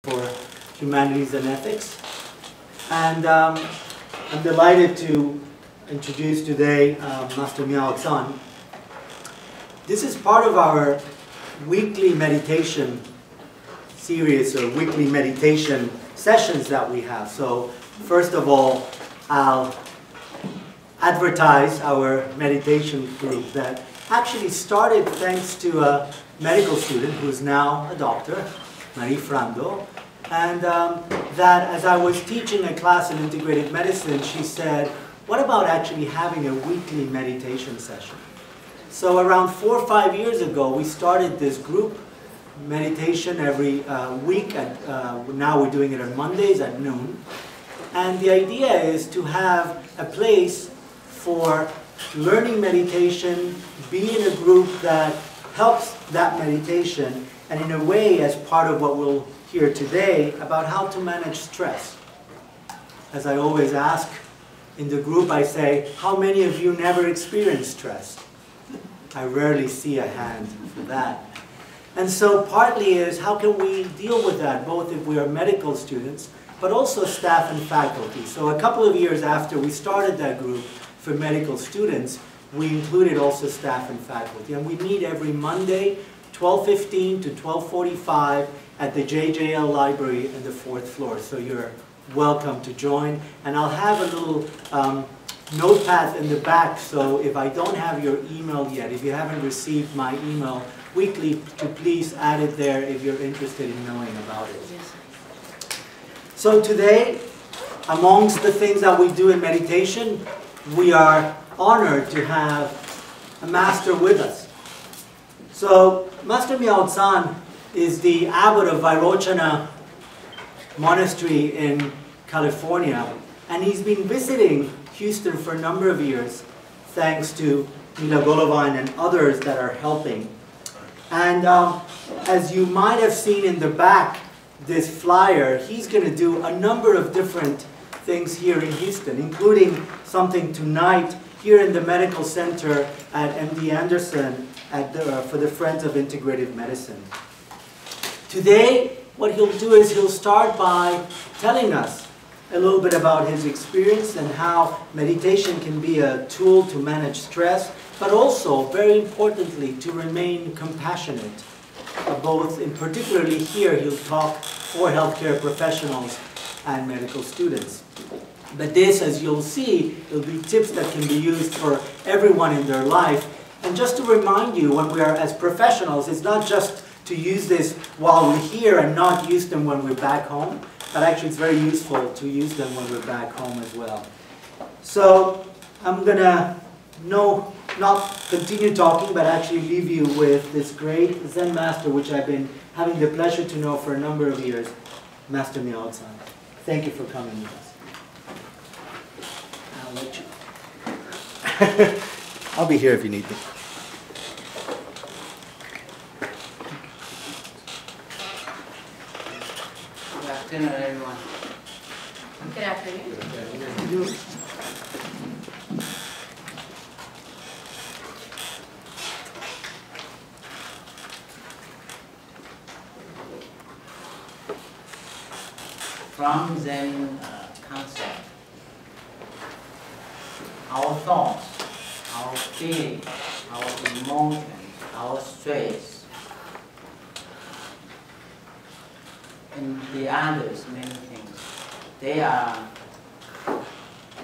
for Humanities and Ethics. And I'm delighted to introduce today Master Miao Tsan. This is part of our weekly meditation series or weekly meditation sessions that we have. So first of all, I'll advertise our meditation group that actually started thanks to a medical student who's now a doctor, Marie Frando. And that as I was teaching a class in integrated medicine, she said, what about actually having a weekly meditation session? So around 4 or 5 years ago, we started this group meditation every week. Now we're doing it on Mondays at noon. And the idea is to have a place for learning meditation, be in a group that helps that meditation, and in a way, as part of what we'll hear today, about how to manage stress. As I always ask in the group, I say, how many of you never experience stress? I rarely see a hand for that. And so partly is, how can we deal with that, both if we are medical students, but also staff and faculty. So a couple of years after we started that group for medical students, we included also staff and faculty. And we meet every Monday, 12:15 to 12:45 at the JJL library in the 4th floor. So you're welcome to join. And I'll have a little notepad in the back, so if I don't have your email yet, if you haven't received my email weekly, to please add it there if you're interested in knowing about it. So today, amongst the things that we do in meditation, we are honored to have a master with us. So Master Miao Tsan is the abbot of Vairochana Monastery in California, and he's been visiting Houston for a number of years, thanks to Mila Golovine and others that are helping. And as you might have seen in the back, this flyer, he's going to do a number of different things here in Houston, including something tonight here in the medical center at MD Anderson for the Friends of Integrative Medicine. Today, what he'll do is he'll start by telling us a little bit about his experience and how meditation can be a tool to manage stress, but also, very importantly, to remain compassionate. Both, in particularly here, he'll talk for healthcare professionals and medical students. But this, as you'll see, will be tips that can be used for everyone in their life. And just to remind you, when we are as professionals, it's not just to use this while we're here and not use them when we're back home, but actually it's very useful to use them when we're back home as well. So I'm going to not continue talking, but actually leave you with this great Zen master, which I've been having the pleasure to know for a number of years, Master Miao Tsan. Thank you for coming with us. I'll let you. I'll be here if you need me. Good afternoon, everyone. Good afternoon. Good afternoon. From Zen concept, our thoughts, our feelings, our emotions, our stress, and the others, many things, they are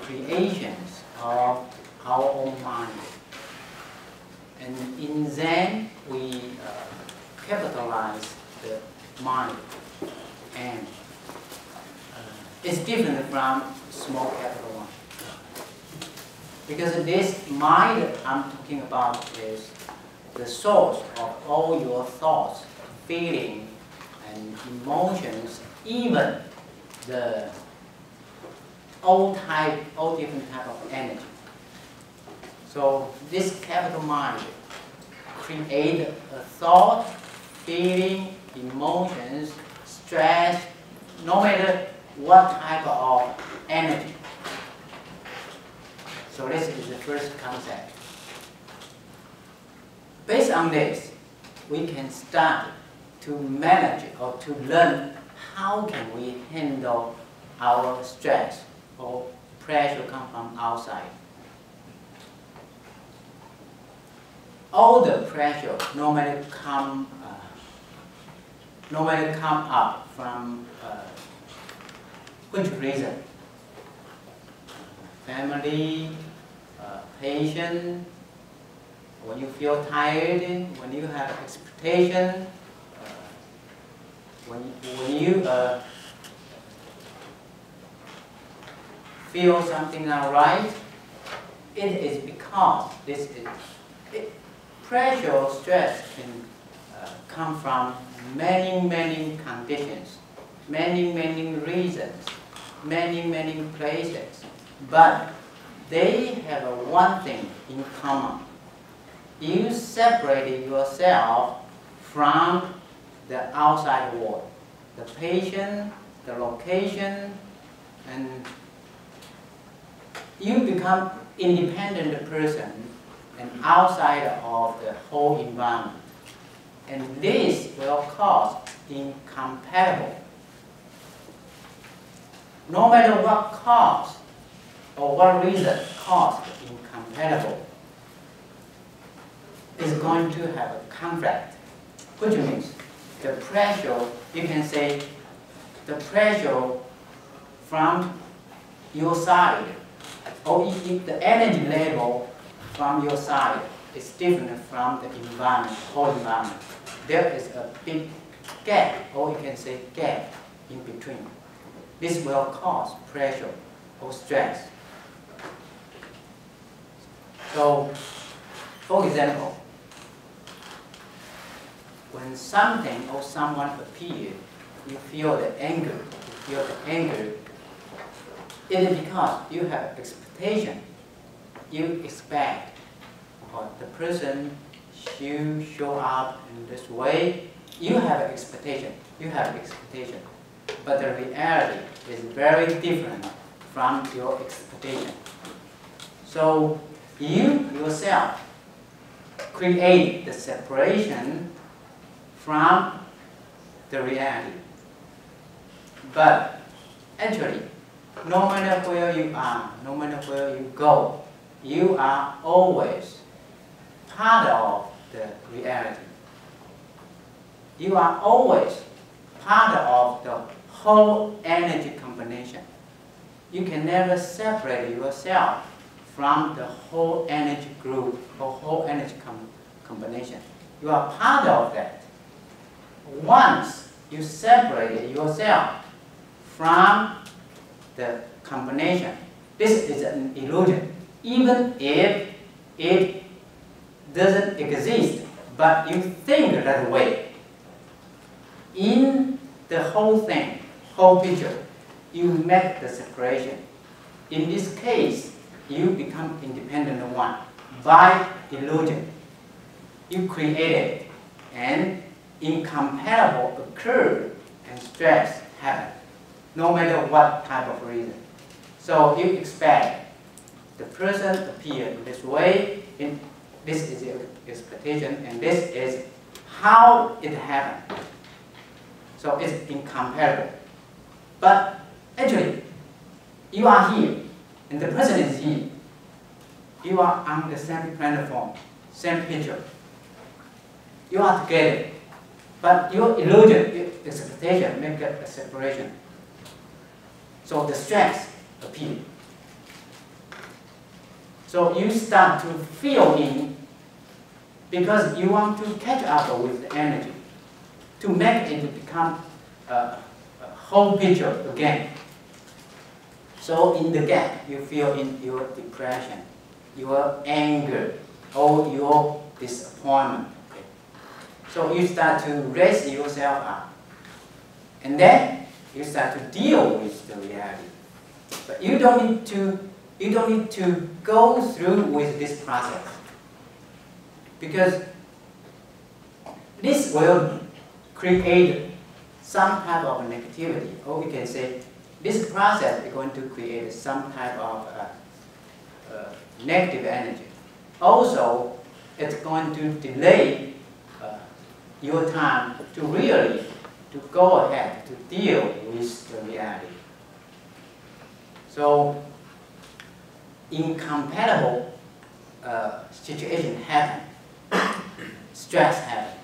creations of our own mind. And in Zen, we capitalize the mind, and it's different from small capital one. Because this mind I'm talking about is the source of all your thoughts, feelings, and emotions, even the all different type of energy. So this capital mind create a thought, feeling, emotions, stress, no matter what type of energy. So this is the first concept. Based on this, we can start to manage or to learn how can we handle our stress or pressure come from outside? All the pressure normally come up from which reason? Family, patient, when you feel tired, when you have expectation, when you feel something not right, it is because pressure or stress can come from many conditions, many reasons, many places, but they have one thing in common. You separated yourself from the outside world, the patient, the location, and you become independent person and outside of the whole environment. And this will cause incompatible. No matter what cause or what reason caused incompatible, is going to have a conflict, which means the pressure, you can say, the pressure from your side, or if the energy level from your side is different from the environment, whole environment. There is a big gap, or you can say gap in between. This will cause pressure or stress. So, for example, when something or someone appears, you feel the anger. It is because you have expectation. You expect the person should show up in this way. You have expectation. But the reality is very different from your expectation. So you yourself create the separation from the reality. But actually, no matter where you are, no matter where you go, you are always part of the reality. You are always part of the whole energy combination. You can never separate yourself from the whole energy group or whole energy combination. You are part of that. Once you separate yourself from the combination, this is an illusion. Even if it doesn't exist, but you think that way. In the whole thing, whole picture, you make the separation. In this case, you become independent one by illusion. You create it, and incompatible occur and stress happen, no matter what type of reason. So you expect the person appear in this way, and this is your expectation, and this is how it happened. So it's incompatible. But actually, you are here, and the person is here. You are on the same platform, same picture. You are together. But your illusion, your expectation, make a separation. So the stress appears. So you start to feel in, because you want to catch up with the energy, to make it become a whole picture again. So in the gap, you feel in your depression, your anger, or your disappointment. Okay. So you start to raise yourself up. And then you start to deal with the reality. But you don't need to go through with this process. Because this will create some type of negativity, or we can say this process is going to create some type of negative energy. Also, it's going to delay your time to really to go ahead to deal with the reality. So, incompatible situation happen, stress happen.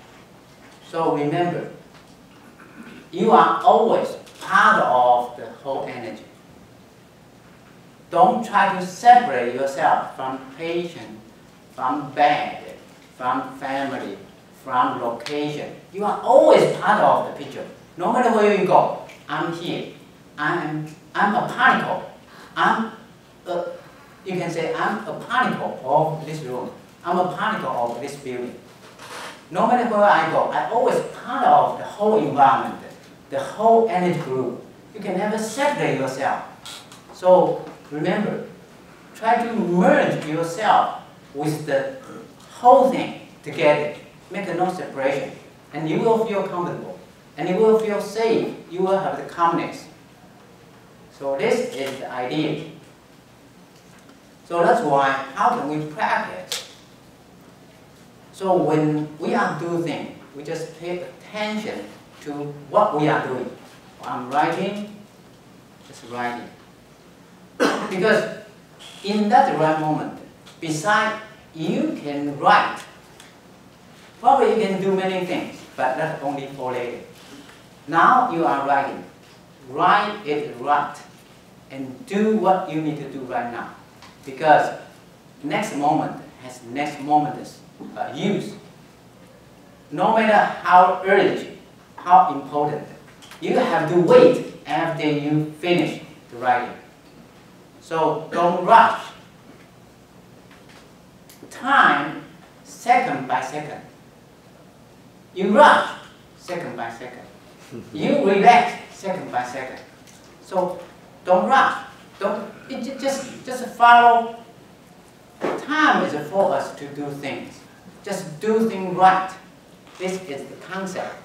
So remember, you are always part of the whole energy. Don't try to separate yourself from patient, from bed, from family, from location. You are always part of the picture. No matter where you go, I'm here. I'm a particle. You can say I'm a particle of this room. I'm a particle of this building. No matter where I go, I'm always part of the whole environment, the whole energy group. You can never separate yourself. So remember, try to merge yourself with the whole thing together. Make no separation. And you will feel comfortable. And you will feel safe. You will have the calmness. So this is the idea. So that's why, how can we practice? So when we are doing things, we just pay attention to what we are doing. I'm writing, just writing. Because in that right moment, besides you can write, probably you can do many things, but that's only for later. Now you are writing. Write it right and do what you need to do right now. Because next moment has next moment's use. No matter how urgent, how important, you have to wait after you finish the writing. So don't rush. Time, second by second. You rush, second by second. You relax, second by second. So don't rush. Just follow. Time is for us to do things. Just do things right. This is the concept.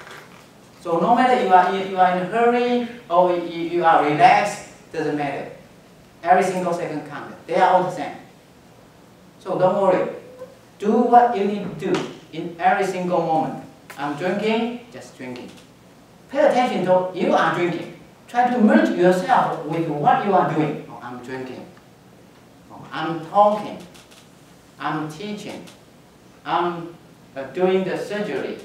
So no matter you are in a hurry or you are relaxed, doesn't matter. Every single second counts. They are all the same. So don't worry. Do what you need to do in every single moment. I'm drinking, just drinking. Pay attention to you are drinking. Try to merge yourself with what you are doing. Oh, I'm drinking. Oh, I'm talking. I'm teaching. I'm doing the surgery.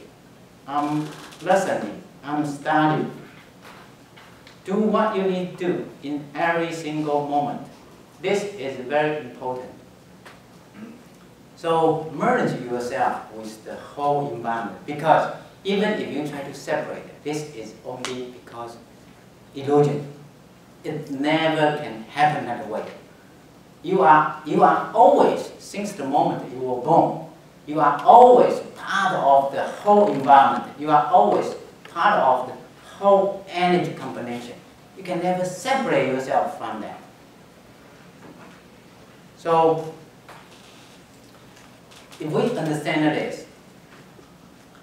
I'm listening. I'm studying. Do what you need to do in every single moment. This is very important. So merge yourself with the whole environment, because even if you try to separate it, this is only because illusion. It never can happen that way. You are always, since the moment you were born, you are always part of the whole environment. You are always part of the whole energy combination. You can never separate yourself from that. So, if we understand this,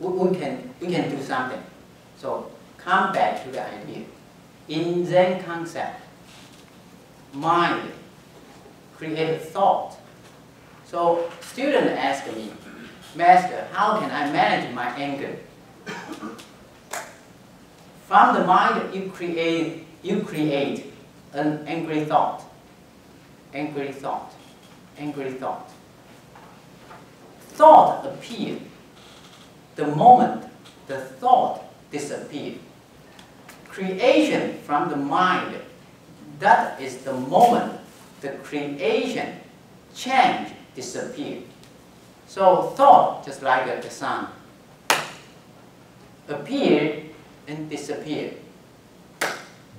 we can do something. So, come back to the idea. In Zen concept, mind creates thought. So, student ask me, Master, how can I manage my anger? From the mind, you create an angry thought. Angry thought. Angry thought. Thought appears. The moment the thought disappears. Creation from the mind, that is the moment the creation, change, disappear. So thought, just like the sun, appear and disappear.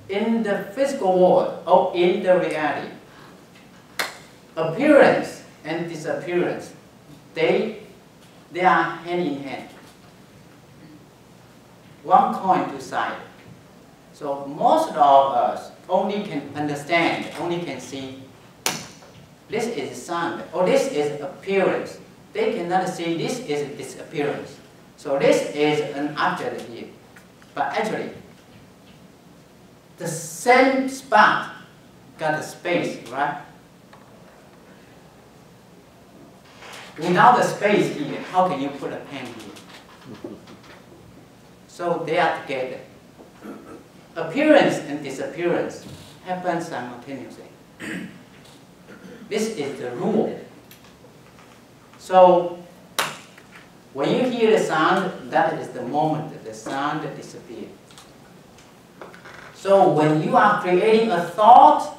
In the physical world, or in the reality, appearance and disappearance, they are hand in hand. One coin, two sides. So most of us only can understand, only can see, this is sound, or this is appearance. They cannot see this is disappearance. So this is an object here. But actually, the same spot got a space, right? Without the space here, how can you put a pen here? So they are together. appearance and disappearance happen simultaneously. This is the rule. So when you hear the sound, that is the moment that the sound disappears. So when you are creating a thought,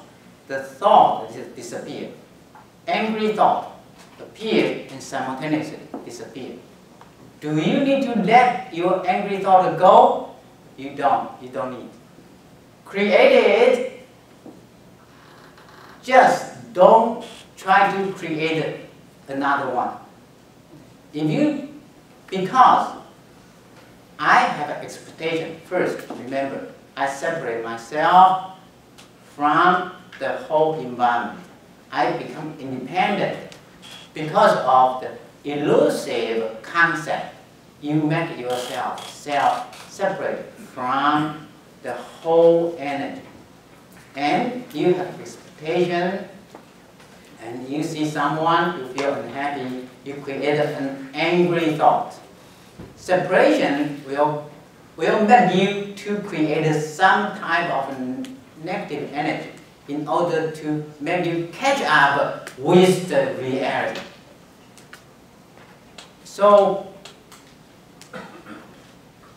the thought disappears. Angry thought appear and simultaneously disappear. Do you need to let your angry thought go? You don't. You don't need. Create it. Just don't try to create another one. Because I have an expectation. First, remember, I separate myself from the whole environment. I become independent because of the elusive concept. You make yourself separate from the whole energy. And you have expectation, and you see someone, you feel unhappy, you create an angry thought. Separation will make you to create some type of negative energy in order to make you catch up with the reality. So,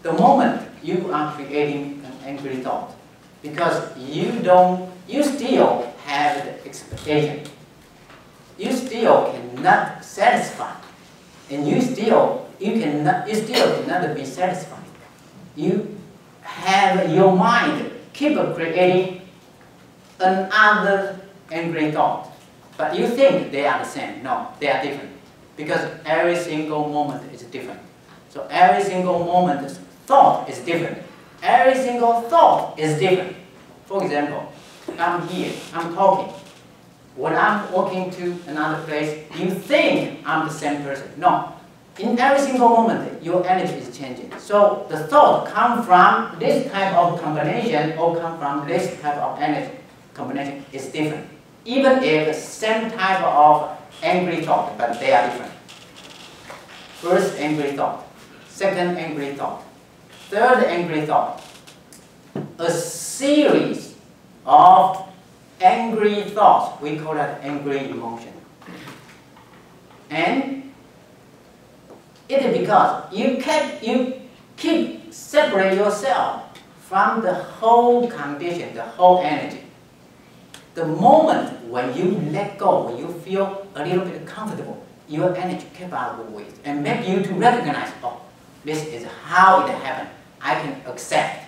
the moment you are creating an angry thought, because you still have the expectation, you still cannot satisfy, and you still cannot be satisfied. You have your mind keep creating another angry thought, but you think they are the same. No, they are different, because every single moment is different. So every single moment thought is different. Every single thought is different. For example, I'm here, I'm talking. When I'm walking to another place, you think I'm the same person. No. In every single moment, your energy is changing. So the thought comes from this type of combination or come from this type of energy combination is different. Even if the same type of angry thought, but they are different. First angry thought, second angry thought, third angry thought. A series of angry thoughts, we call that angry emotion. And it is because you keep separate yourself from the whole condition, the whole energy. The moment when you let go, when you feel a little bit comfortable, your energy keep out of the way and make you to recognize, oh, this is how it happened. I can accept.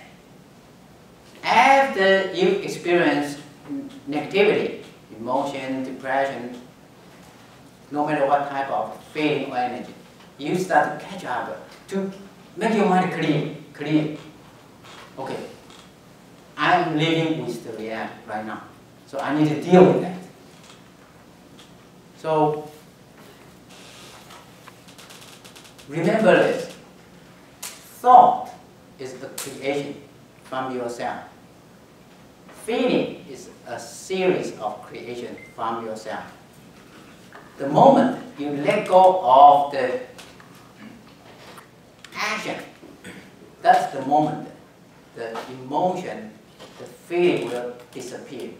After you experience negativity, emotion, depression, no matter what type of feeling or energy, you start to catch up to make your mind clear. Okay, I'm living with the reality right now, so I need to deal with that. So remember this: thought is a creation from yourself. Feeling is a series of creation from yourself. The moment you let go of the action, that's the moment the emotion, the feeling will disappear.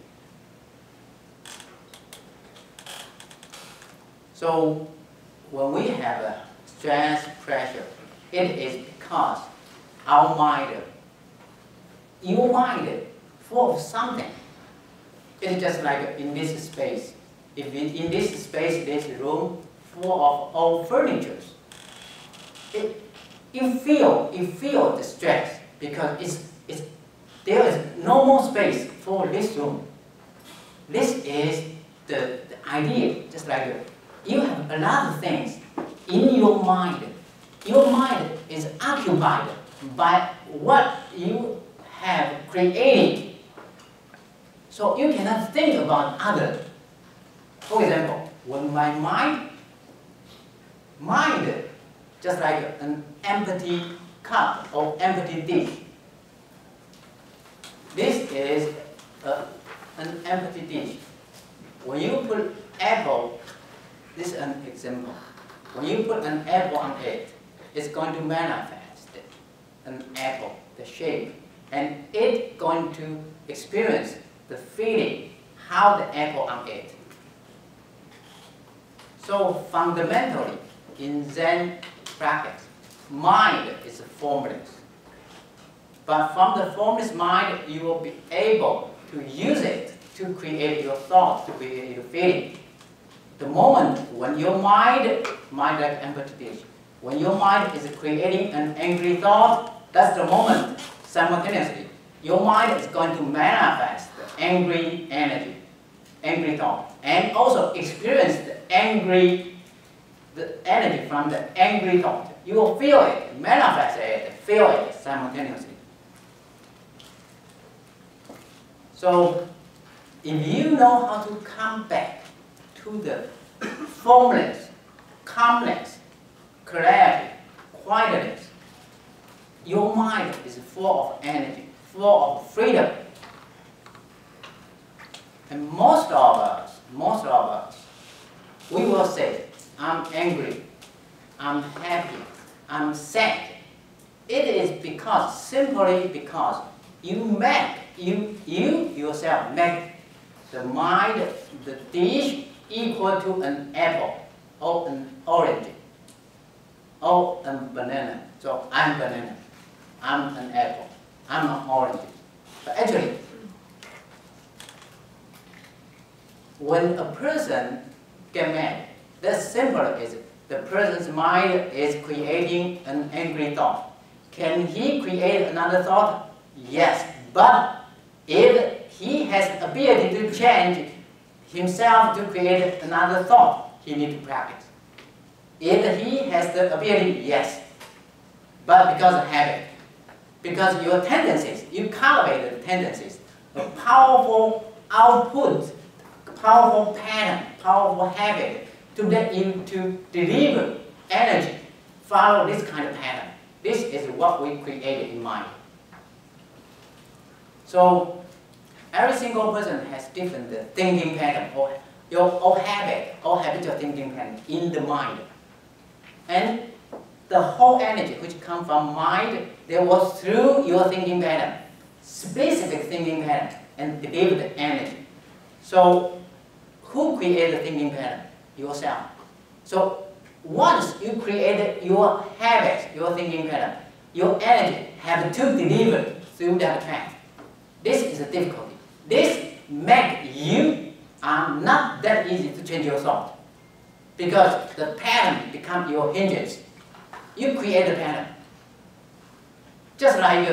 So when we have a stress, pressure, it is because our mind, your mind, full of something. It's just like in this space. If in this space, this room full of all furniture, you feel the stress because there is no more space for this room. This is the idea. Just like you have a lot of things in your mind. Your mind is occupied by what you have created. So you cannot think about others. For example, when my mind, just like an empty cup or empty dish. This is an empty dish. When you put apple, this is an example. When you put an apple on it, it's going to manifest an apple, the shape. and it going to experience the feeling how the apple on it. So fundamentally, in Zen practice, mind is formless. But from the formless mind, you will be able to use it to create your thought, to create your feeling. The moment when your mind like empty dish, when your mind is creating an angry thought, that's the moment simultaneously your mind is going to manifest the angry energy, angry thought, and also experience the energy from the angry thought. You will feel it, manifest it, feel it simultaneously. So, if you know how to come back to the formless, calmness, clarity, quietness, your mind is full of energy, full of freedom. And most of us, we will say, I'm angry, I'm happy, I'm sad. It is simply because you yourself make the mind, the dish equal to an apple or an orange or a banana. So I'm banana, I'm an apple, I'm an orange. But actually, when a person gets mad, the simple is the person's mind is creating an angry thought. Can he create another thought? Yes, but if he has ability to change himself to create another thought, he needs to practice. If he has the ability, yes, but because of habit, because your tendencies, you cultivate the tendencies, a powerful output, powerful pattern, powerful habit to let you to deliver energy, follow this kind of pattern. This is what we created in mind. So every single person has different thinking pattern or habit or habitual thinking pattern in the mind. And the whole energy which comes from mind, they was through your thinking pattern, specific thinking pattern, and deliver the energy. So who created the thinking pattern? Yourself. So once you created your habits, your thinking pattern, your energy have to deliver through that path. This is a difficulty. This makes you not that easy to change your thought, because the pattern becomes your hinges. You create the pattern. Just like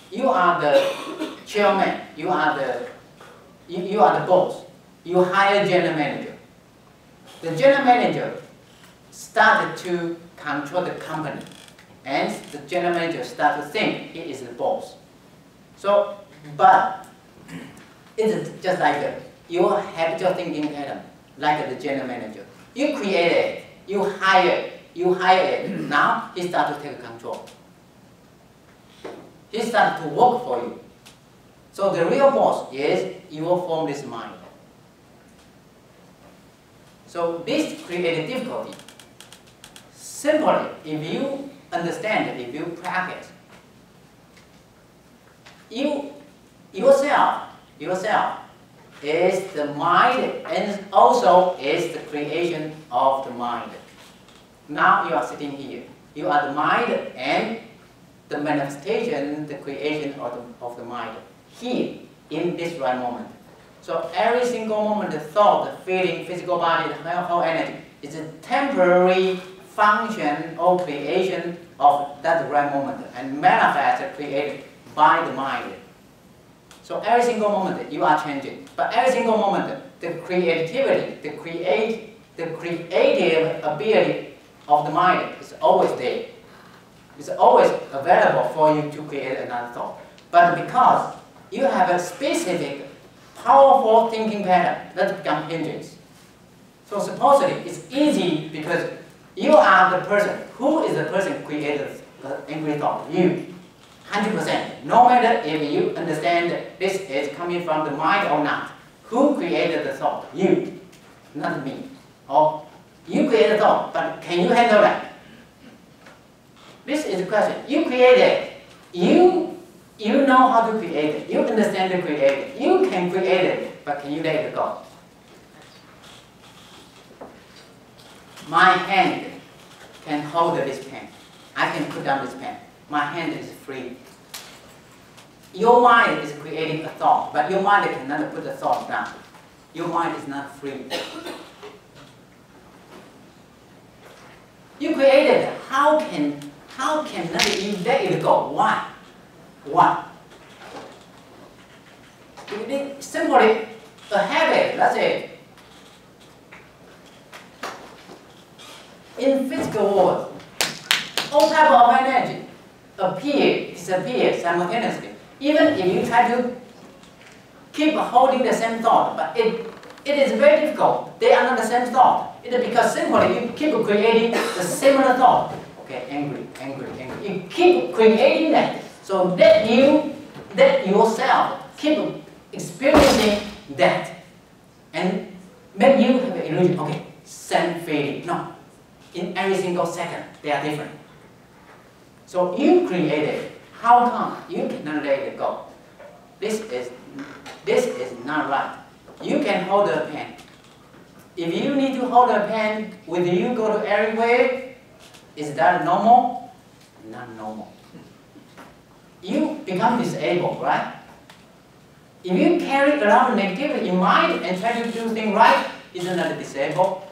you are the chairman, you are the boss. You hire general manager. The general manager started to control the company, and the general manager started to think he is the boss. So, but it's just like your habitual thinking pattern, like the general manager. You create it, you hire it. Now he starts to take control. He starts to work for you. So the real boss is your formless mind. So this creates difficulty. Simply, if you understand, if you practice, yourself is the mind and also is the creation of the mind. Now you are sitting here. You are the mind and the manifestation, the creation of the mind here in this right moment. So every single moment, the thought, the feeling, physical body, the whole energy is a temporary function or creation of that right moment and manifested, created by the mind. So every single moment you are changing, but every single moment the creativity, the creative ability of the mind is always there. It's always available for you to create another thought. But because you have a specific powerful thinking pattern that becomes hinges. So supposedly it's easy because you are the person. Who is the person who created the angry thought? You. 100%. No matter if you understand this is coming from the mind or not. Who created the thought? You. Not me. Or you created the thought, but can you handle that? This is the question. You created it. You You know how to create it. You understand to create it. You can create it, but can you let it go? My hand can hold this pen. I can put down this pen. My hand is free. Your mind is creating a thought, but your mind cannot put the thought down. Your mind is not free. You created it. How can you let it go? Why? Why? It is simply a habit. That's it. In physical world, all type of energy appear, disappear simultaneously. Even if you try to keep holding the same thought, but it is very difficult. They are not the same thought. It is because simply you keep creating the similar thought. Okay, angry, angry, angry. You keep creating that. So that yourself keep experiencing that and make you have an illusion. Okay, same feeling. No. In every single second, they are different. So you created. How come you cannot let it go? This is not right. You can hold a pen. If you need to hold a pen, will you go to everywhere? Is that normal? Not normal. You become disabled, right? If you carry around negativity in mind and try to do things right, isn't that disabled?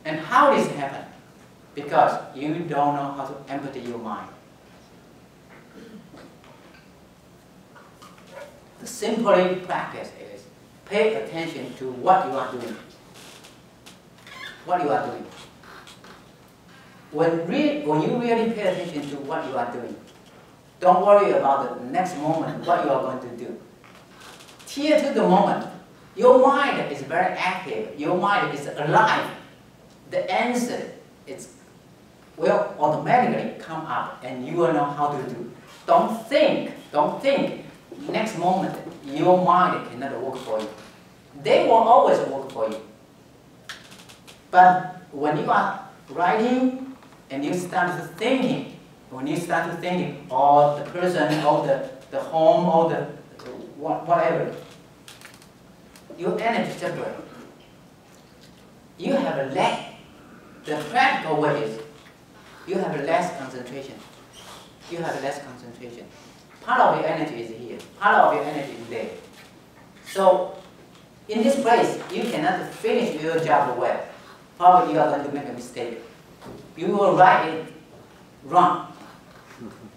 And how does it happen? Because you don't know how to empty your mind. The simple practice is pay attention to what you are doing. What you are doing. When you really pay attention to what you are doing, don't worry about the next moment, what you are going to do. Here to the moment, your mind is very active. Your mind is alive. The answer will automatically come up and you will know how to do. Don't think. Next moment, your mind cannot work for you. They will always work for you. But when you are writing and you start thinking, or the person, or the home, or the whatever, your energy separates. You have a lack. The practical way is you have less concentration. You have less concentration. Part of your energy is here. Part of your energy is there. So, in this place, you cannot finish your job well. Probably you are going to make a mistake. You will write it wrong.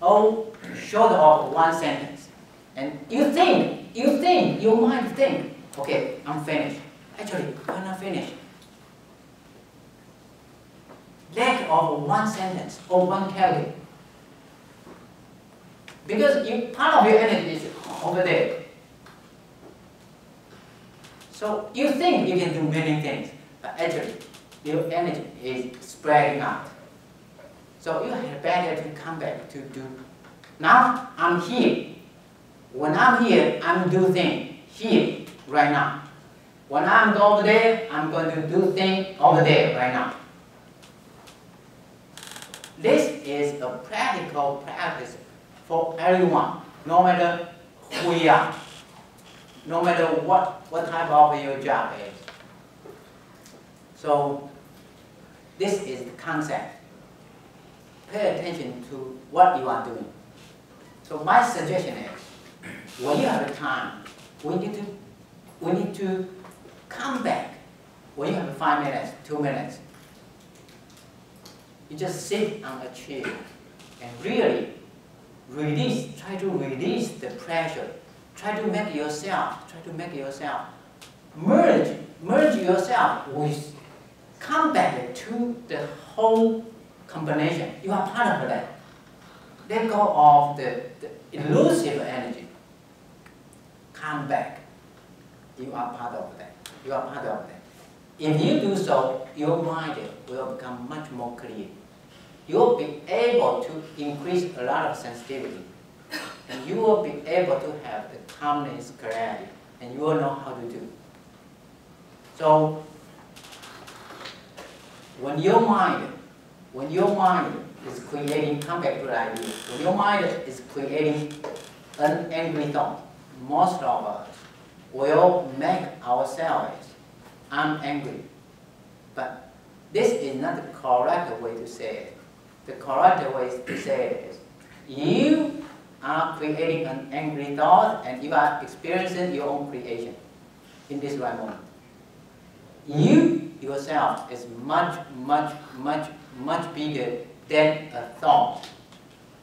Or short of one sentence. And you think, your mind think, okay, I'm finished. Actually, you're not finished. Lack of one sentence or one character. Because part of your energy is over there. So you think you can do many things, but actually your energy is spreading out. So you have better to come back to do. Now I'm here. When I'm here, I'm doing things here, right now. When I'm over there, I'm going to do things over there, right now. This is a practical practice for everyone, no matter who you are, no matter what type of your job is. So this is the concept. Pay attention to what you are doing. So my suggestion is, when you have time, we need to come back. When you have 5 minutes, 2 minutes, you just sit on a chair and really try to release the pressure. Try to make yourself merge yourself with, come back to the whole combination. You are part of that. Let go of the elusive energy. Come back. You are part of that. You are part of that. If you do so, your mind will become much more clear. You'll be able to increase a lot of sensitivity. And you will be able to have the calmness, clarity, and you will know how to do. So, when your mind is creating, come back to the idea. When your mind is creating an angry thought, most of us will make ourselves, I'm angry. But this is not the correct way to say it. The correct way to say it is, you are creating an angry thought and you are experiencing your own creation in this right moment. You yourself is much, much, much, much bigger than a thought.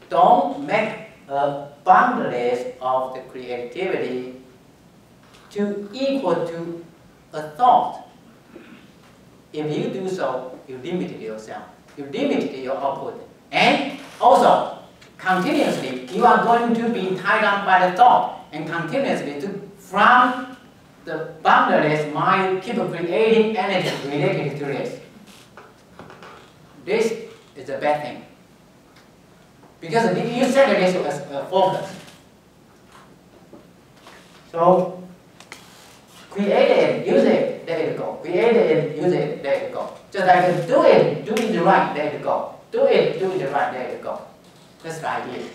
Don't make a boundaries of the creativity to equal to a thought. If you do so, you limit yourself. You limit your output. And also, continuously, you are going to be tied up by the thought. And continuously, from the boundaries mind, keep creating energy related to this. This is a bad thing. Because you set this as a focus. So, create it, use it, let it go. Create it, use it, let it go. Just like do it right, let it go. Do it right, let it go. That's the idea.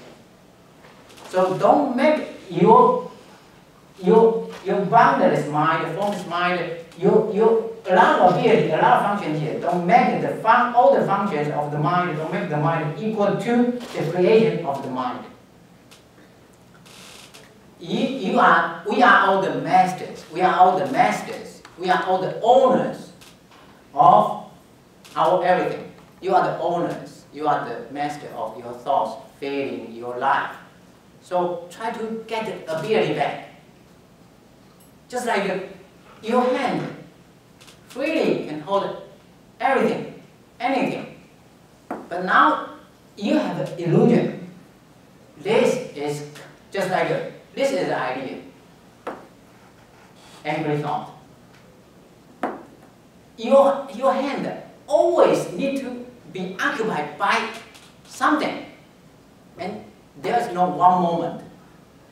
So don't make your boundless mind, focused mind, your a lot of ability, a lot of functions here. Don't make all the functions of the mind, don't make the mind equal to the creation of the mind. We are all the masters. We are all the masters. We are all the owners of our everything. You are the owners. You are the master of your thoughts, feeling, your life. So try to get the ability back. Just like your hand freely can hold everything, anything. But now you have an illusion. This is just like this is the idea. Angry thought. Your hand always need to be occupied by something. And there's no one moment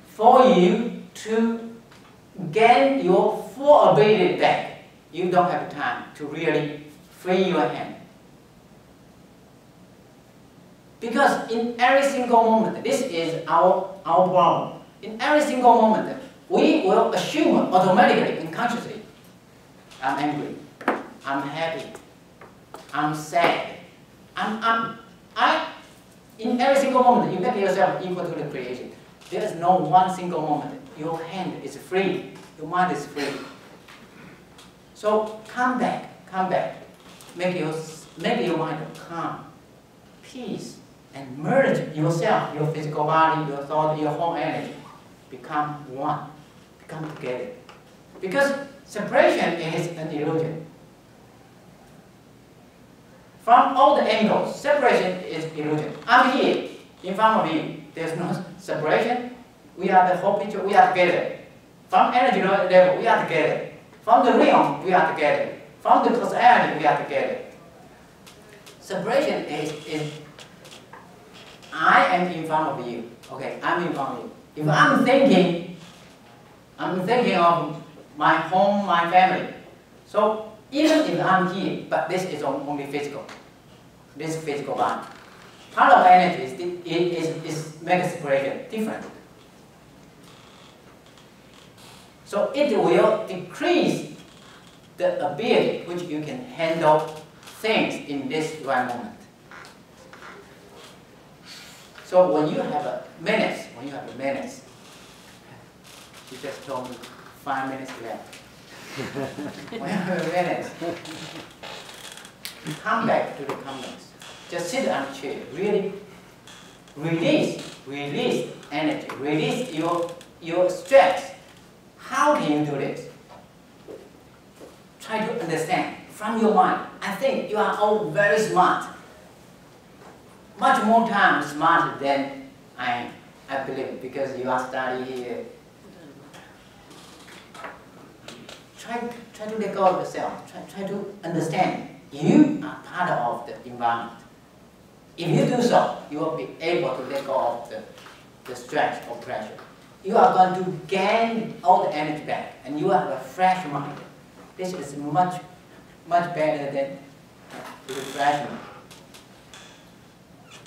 for you to gain your full ability back. You don't have time to really free your hand. Because in every single moment, this is our problem. In every single moment, we will assume automatically, unconsciously, I'm angry, I'm happy, I'm sad, in every single moment, you make yourself equal to the creation. There is no one single moment. Your hand is free, your mind is free. So come back, make your mind calm, peace, and merge yourself, your physical body, your thought, your whole energy. Become one, become together. Because separation is an illusion. From all the angles, separation is illusion. I'm here, in front of you. There's no separation. We are the whole picture, we are together. From energy level, we are together. From the realm, we are together. From the causality, we are together. Separation is I am in front of you. Okay, I'm in front of you. If I'm thinking of my home, my family. So even if I'm here, but this is only physical. This physical body. Part of energy is make a separation different. So it will decrease the ability which you can handle things in this right moment. So when you have a minute, you just told me 5 minutes left. When you have a minute, come back to the calmness. Just sit on a chair. Really release energy, release your stress. How can you do this? Try to understand from your mind. I think you are all very smart. Much more time smarter than I am, I believe, because you are studying here. Try to let go of yourself. Try to understand you are part of the environment. If you do so, you will be able to let go of the stress or pressure. You are going to gain all the energy back, and you have a fresh mind. This is much better than the refreshment.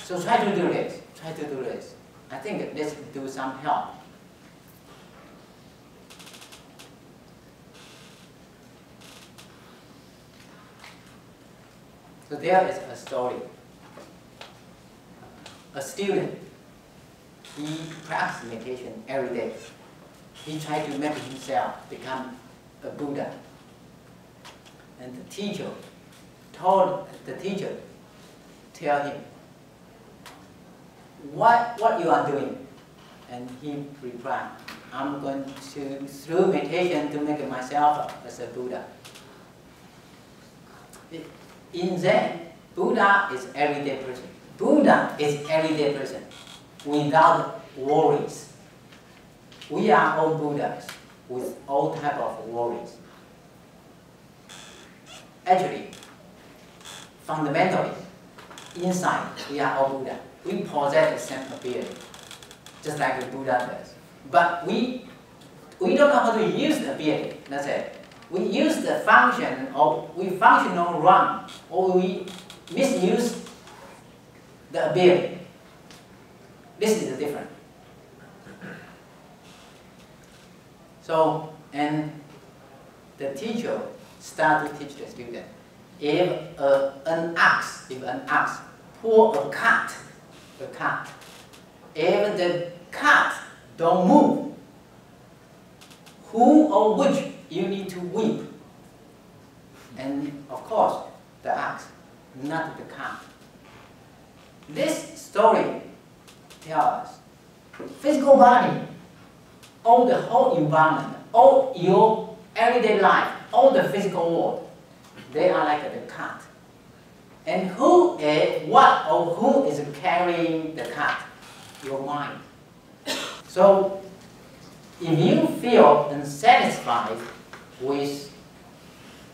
So try to do this. Try to do this. I think let's do some help. So there is a story. A student, he practiced meditation every day. He tried to make himself become a Buddha. And the teacher tell him, what you are doing? And he replied, I'm going to, through meditation, to make myself as a Buddha. In Zen, Buddha is everyday person. Buddha is everyday person without worries. We are all Buddhas with all type of worries. Actually, fundamentally, inside, we are all Buddha. We possess the same ability, just like the Buddha does. But we don't know how to use the ability. That's it. We use the function, or we function wrong, or we misuse the ability. This is the difference. So, and the teacher starts to teach the student. If an ox pull a cat, if the cat don't move, who or which you need to whip? And of course, the ox, not the cat. This story tells us physical body, all the whole environment, all your everyday life, all the physical world, they are like the cat. And who is what or who is carrying the cat? Your mind. So if you feel unsatisfied with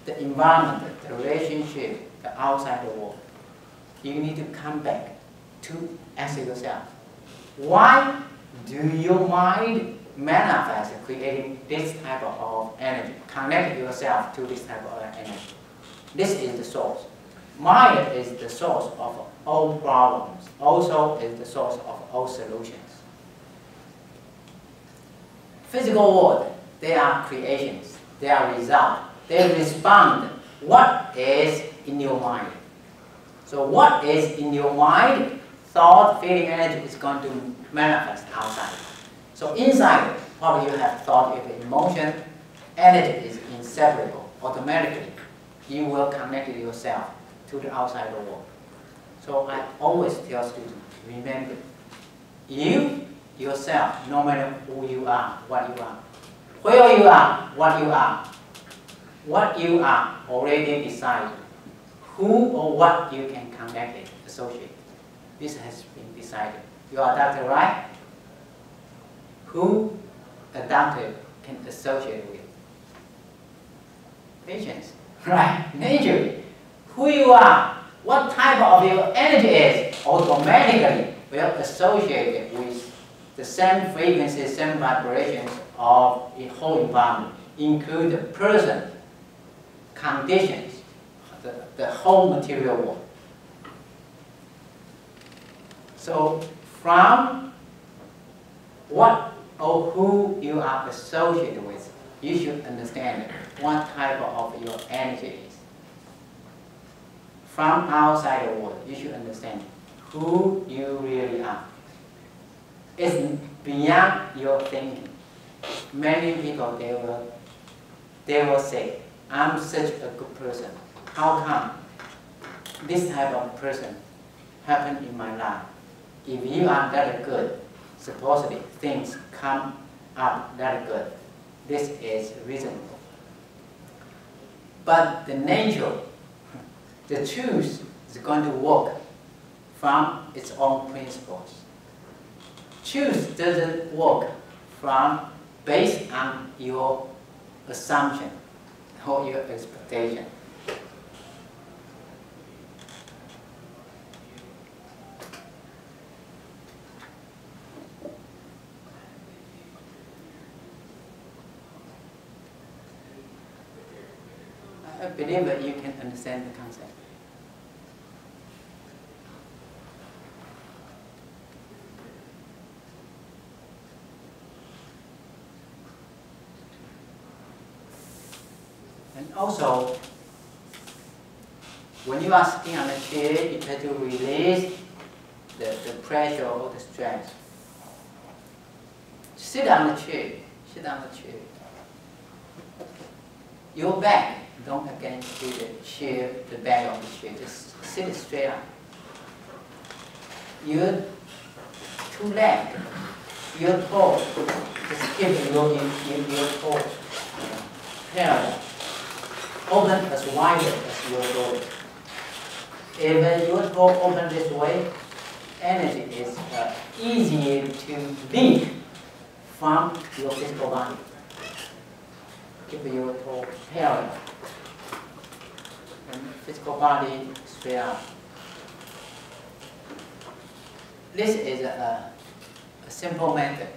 the environment, the relationship, the outside world, you need to come back to ask yourself, why do your mind manifest creating this type of energy? Connect yourself to this type of energy. This is the source. Mind is the source of all problems, also is the source of all solutions. Physical world, they are creations, they are results. They respond what is in your mind. So what is in your mind, thought, feeling, energy is going to manifest outside. So inside, probably you have thought, you have emotion, energy is inseparable. Automatically, you will connect yourself to the outside world. So I always tell students, remember, you yourself, no matter who you are, what you are, where you are, what you are already decided. Who or what you can connect it, associate. This has been decided. You are a doctor, right? Who a doctor can associate with? Patients, right? Nature. Who you are, what type of your energy is, automatically will associate with the same frequency, same vibrations of the whole environment, include the person, conditions, the whole material world. So from what or who you are associated with, you should understand what type of your energy is. From outside the world, you should understand who you really are. It's beyond your thinking. Many people, they will say, I'm such a good person. How come this type of person happened in my life? If you are that good, supposedly things come up that good. This is reasonable. But the nature, the truth is going to work from its own principles. Truth doesn't work based on your assumption or your expectation. I believe that you can understand the concept. also, when you are sitting on the chair, you try to release the pressure or the stress. Sit on the chair. Sit on the chair. Your back don't against the chair, the back of the chair. Just sit straight up. Your two legs, your toes, just keep your toes parallel. Open as wide as your toe. If your toe open this way, energy is easier to leak from your physical body. Keep your toe parallel. And physical body straight up. This is a simple method.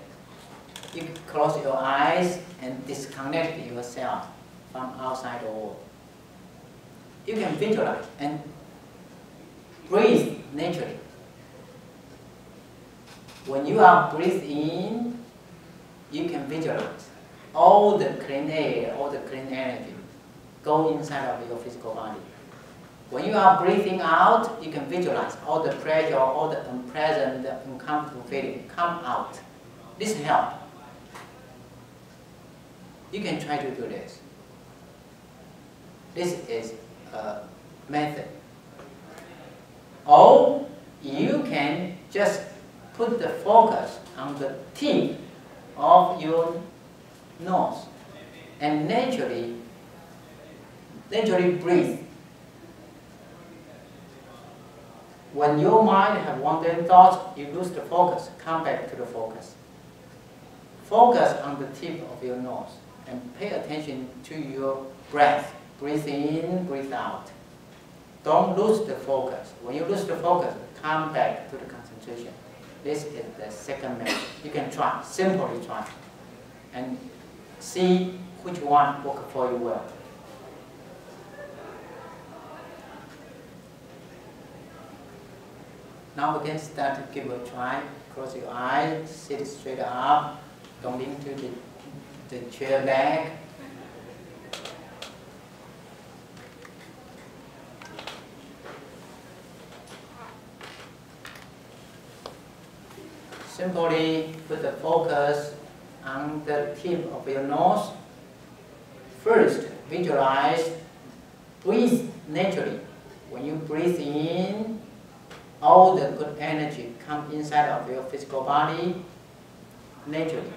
You can close your eyes and disconnect yourself from outside the world. You can visualize and breathe naturally. When you are breathing in, you can visualize all the clean air, all the clean energy go inside of your physical body. When you are breathing out, you can visualize all the pressure, all the unpleasant, uncomfortable feeling come out. This helps. You can try to do this. This is a method. Or you can just put the focus on the tip of your nose and naturally breathe. When your mind has wandering thoughts, you lose the focus. Come back to the focus. Focus on the tip of your nose and pay attention to your breath. Breathe in, breathe out. Don't lose the focus. When you lose the focus, come back to the concentration. This is the second method. You can try, simply try, and see which one works for you well. Now we can start to give a try. Close your eyes, sit straight up, don't lean to the chair back. Simply put the focus on the tip of your nose. First, visualize, breathe naturally. When you breathe in, all the good energy come inside of your physical body naturally.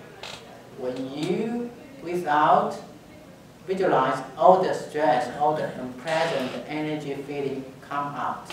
When you breathe out, visualize all the stress, all the unpleasant energy feeling come out.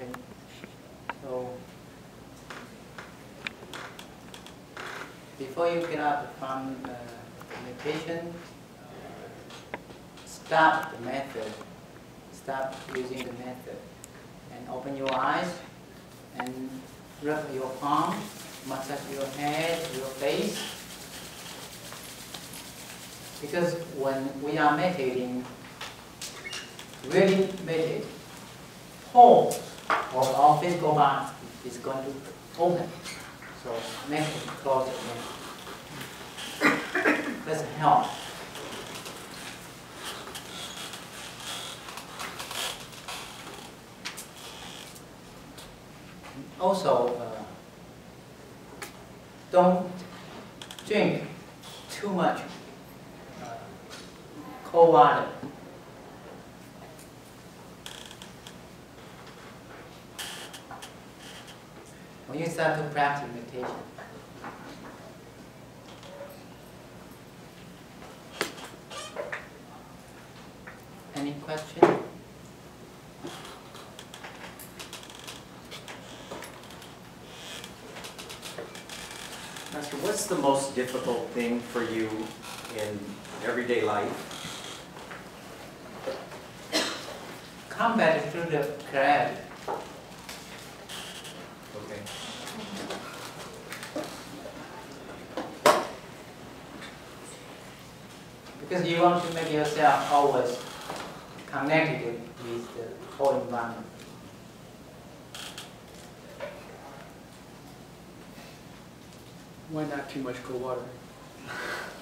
Okay. So before you get up from meditation, stop the method. Stop using the method, and open your eyes, and rub your palm, massage your head, your face. Because when we are meditating, really meditate, pulse of our physical body is going to open. So make it close again. Let's help. Also, don't drink too much cold water. When you start to practice meditation, any question? Master, what's the most difficult thing for you in everyday life? Combat through the clarity. Okay. Because you want to make yourself always connected with the whole environment. Why not too much cold water?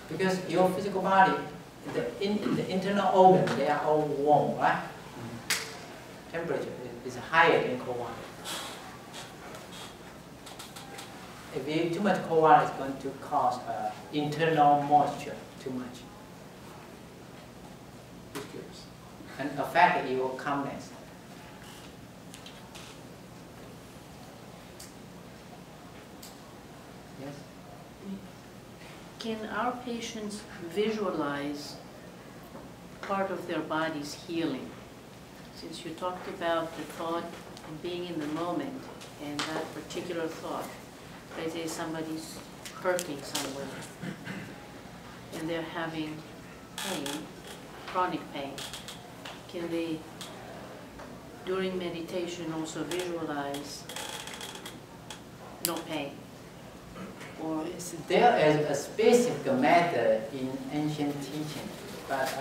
Because your physical body, the internal organs, they are all warm, right? Temperature is higher than cold water. If you too much cold water, it's going to cause internal moisture too much and affect your calmness. Yes. Can our patients visualize part of their body's healing? Since you talked about the thought and being in the moment and that particular thought, let's say somebody's hurting somewhere and they're having pain, chronic pain, can they, during meditation, also visualize no pain? Or there is a specific method in ancient teaching, but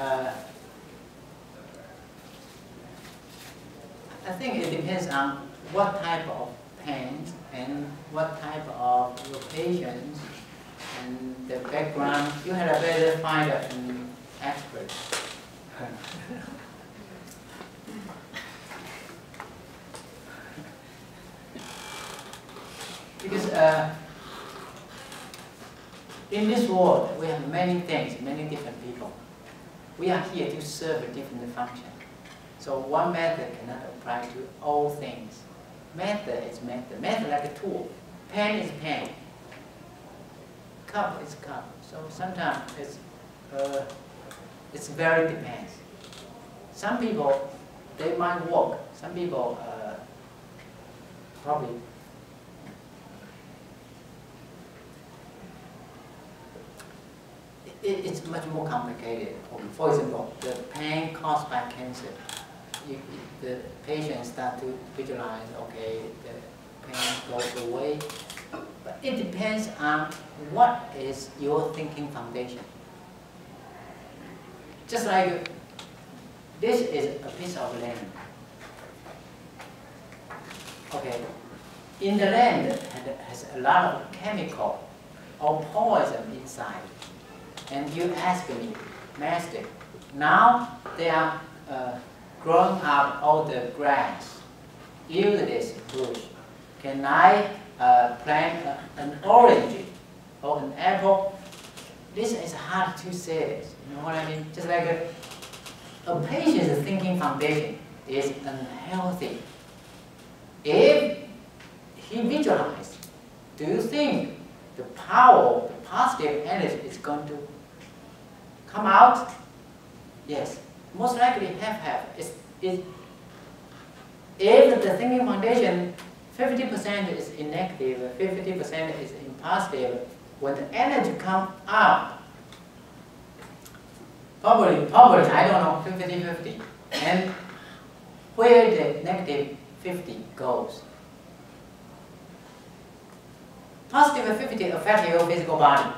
I think it depends on what type of pain and what type of your patients and the background. You had a better find an expert. Because in this world, we have many things, many different people. We are here to serve a different function. So one method cannot apply to all things. Method is method. Method like a tool. Pen is pen. Cup is cup. So sometimes it's very depends. Some people, they might work. Some people probably it's much more complicated. For example, the pain caused by cancer. The patient start to visualize, okay, the pain goes away. But it depends on what is your thinking foundation. Just like this is a piece of land. Okay, in the land has a lot of chemical or poison inside. And you ask me, Master, now they are growing up all the grass. Use this bush. Can I plant an orange or an apple? This is hard to say this. You know what I mean? Just like a patient's thinking foundation is unhealthy. If he visualizes, do you think the power, the positive energy is going to come out? Yes. Most likely half-half. if the thinking foundation 50% is in negative, 50% is in positive, when the energy comes out, probably, I don't know, 50-50. And where the negative 50 goes. Positive 50 affects your physical body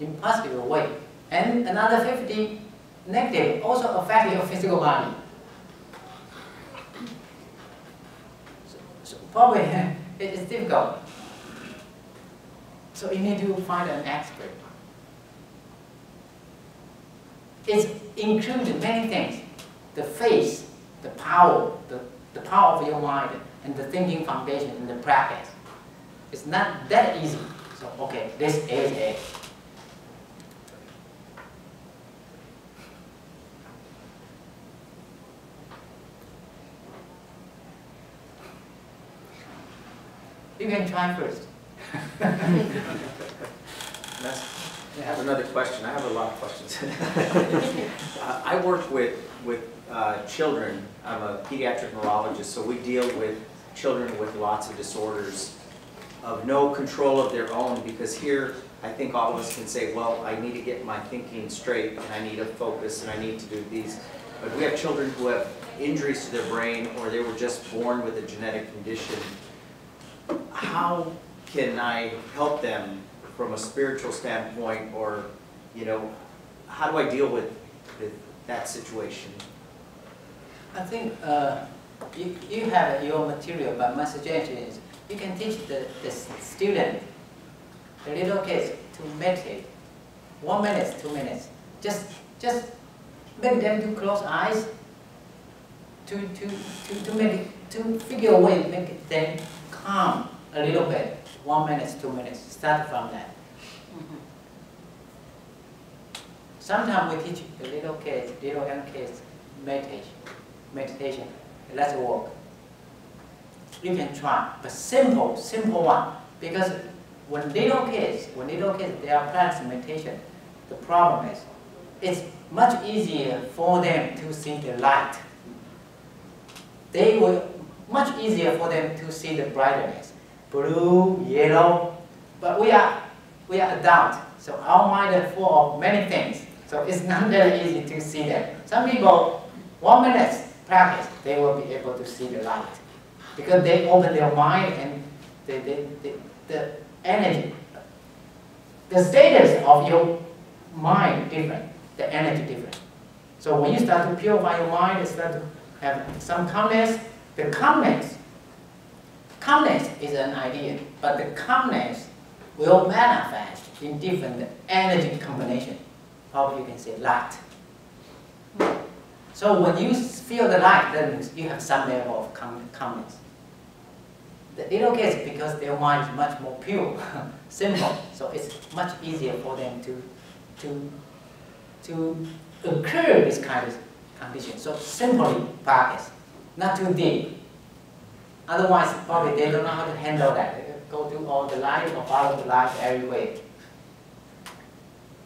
in positive way. And another 50 negative also affects your physical body. So probably it is difficult. So you need to find an expert. It's included many things. The face, the power of your mind, and the thinking foundation and the practice. It's not that easy. So okay, this is it. You can try first. I have another question. I have a lot of questions. I work with children. I'm a pediatric neurologist, so we deal with children with lots of disorders of no control of their own, because here I think all of us can say, well, I need to get my thinking straight, and I need to focus, and I need to do these. But we have children who have injuries to their brain, or they were just born with a genetic condition. How can I help them from a spiritual standpoint, or, you know, how do I deal with that situation? I think you have your material, but my suggestion is you can teach the student, the little kids, to meditate. 1 minute, 2 minutes. Just make them to close eyes to figure a way to make them calm a little bit. 1 minute, 2 minutes. Start from that. Sometimes we teach the little kids, little young kids, meditation. Let's work. You can try, but simple one. Because when little kids, they are practicing meditation, the problem is, it's much easier for them to see the light. They will much easier for them to see the brightness, blue, yellow. But we are adults, so our mind is full of many things. So it's not very easy to see them. Some people, 1 minute practice, they will be able to see the light. Because they open their mind and the energy, the status of your mind different, the energy different. So when you start to purify your mind, you start to have some calmness. The calmness is an idea, but the calmness will manifest in different energy combination. Probably you can say light. So when you feel the light, that means you have some level of calmness. The little kids, because their mind is much more pure, simple, so it's much easier for them to occur this kind of condition. So simply practice, not too deep. Otherwise, probably they don't know how to handle that. They go through all the life or follow the life every way.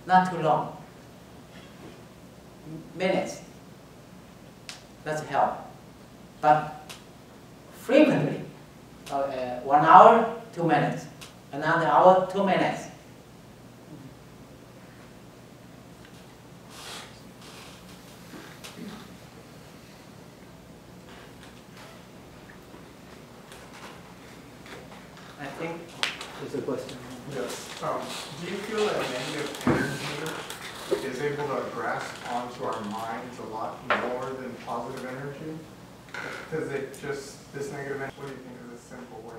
Not too long. Minutes. That's help. But frequently, 1 hour, 2 minutes. Another hour, 2 minutes. I think There's a question. Yes. Do you feel that negative energy is able to grasp onto our minds a lot more than positive energy? Does it just, this negative energy, what do you think is a simple way?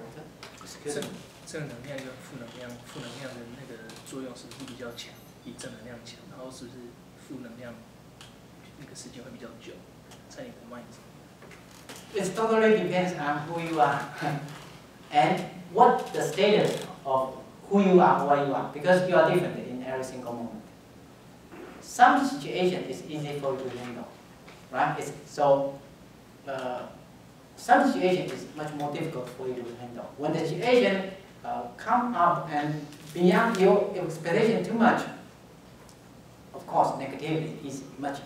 正能量跟负能量的那个作用是不是比较强？比正能量强，然后是不是负能量那个时间会比较久，在你的 mind 上？ it totally depends on who you are and what the status of who you are, what you are, because you are different in every single moment. Some situation is easy for you to handle, right? Some situation is much more difficult for you to handle. When the situation come up and beyond your expectation too much, of course, negativity is much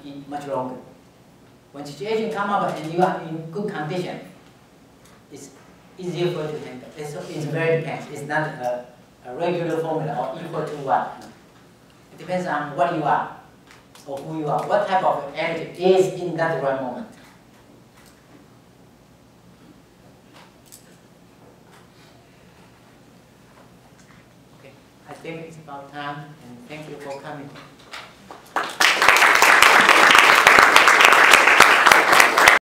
longer. When situation come up and you are in good condition, it's easier for you to handle. It's very depends. It's not a regular formula or equal to what. It depends on what you are or who you are, what type of energy is in that right moment. Okay, I think it's about time, and thank you for coming.